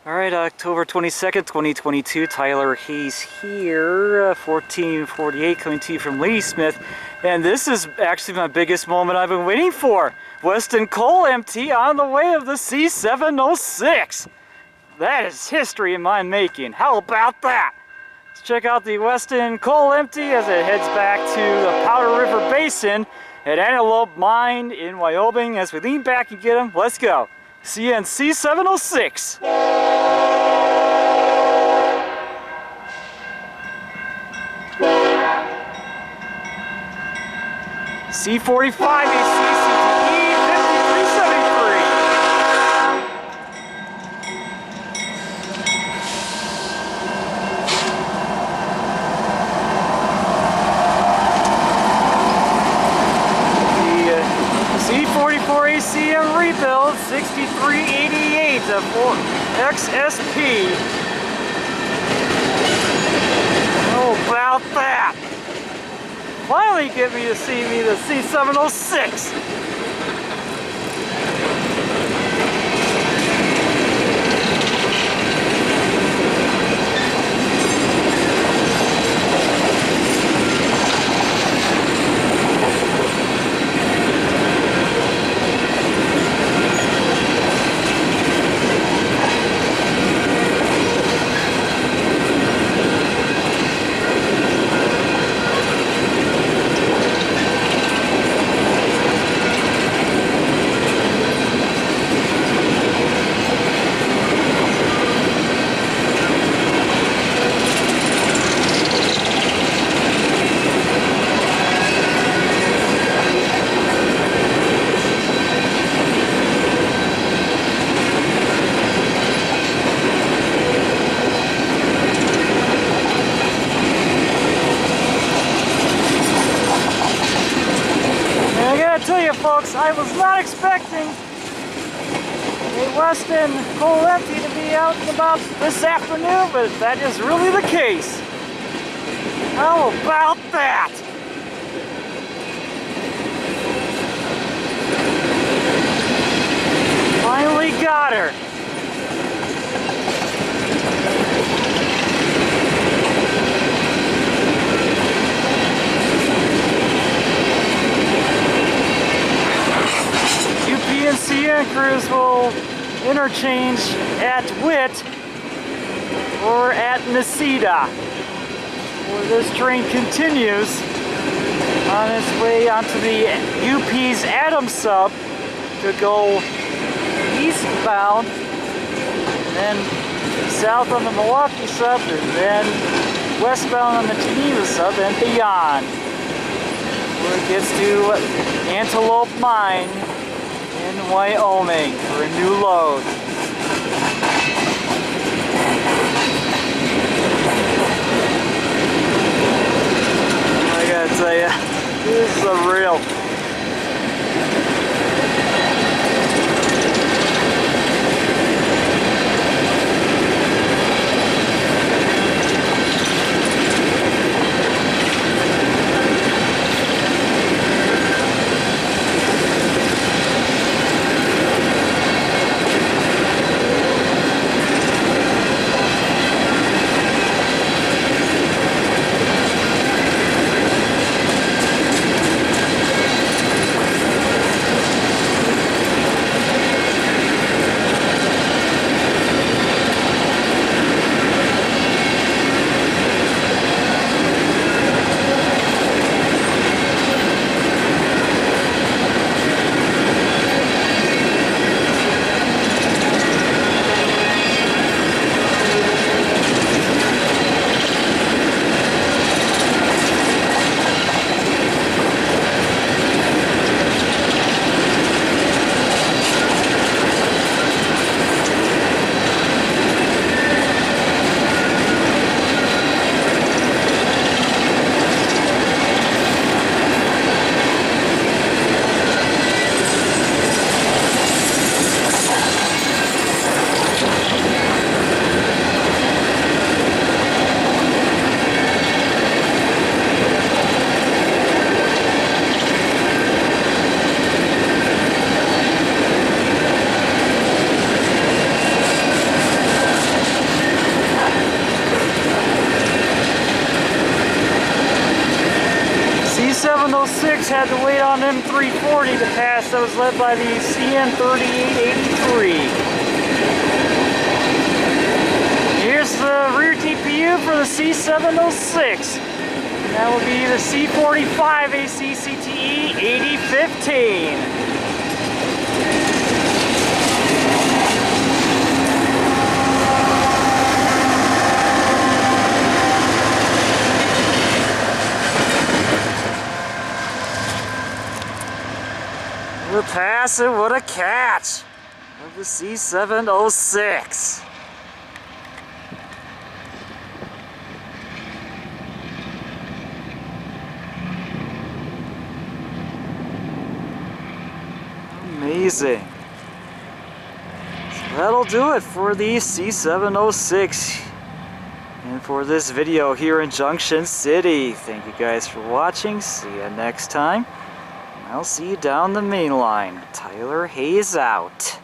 Alright, October 22nd, 2022, Tyler Hayes here, 1448, coming to you from Ladysmith. And this is actually my biggest moment I've been waiting for. Weston coal empty on the way of the C706. That is history in my making. How about that? Let's check out the Weston coal empty as it heads back to the Powder River Basin at Antelope Mine in Wyoming. As we lean back and get them, let's go. See you in C706. C44ACM 5373. C44ACM rebuild 6388 XSP. How about that? Finally get me to see me the C706. Folks, I was not expecting a Weston coal empty to be out and about this afternoon, but that is really the case. How about that? Finally got her. UP crews will interchange at Whitt or at Necedah, where this train continues on its way onto the UP's Adam sub to go eastbound, and then south on the Milwaukee sub, and then westbound on the Geneva sub and beyond, where it gets to Antelope Mine in Wyoming for a new load. I gotta tell you, this is a real. had to wait on M340 to pass that was led by the CN3883. Here's the rear DPU for the C706. And that will be the C45ACM 8015. The pass and what a catch of the C706. Amazing. So that'll do it for the C706 and for this video here in Junction City. Thank you guys for watching. See you next time. I'll see you down the main line. Tyler Hayes out.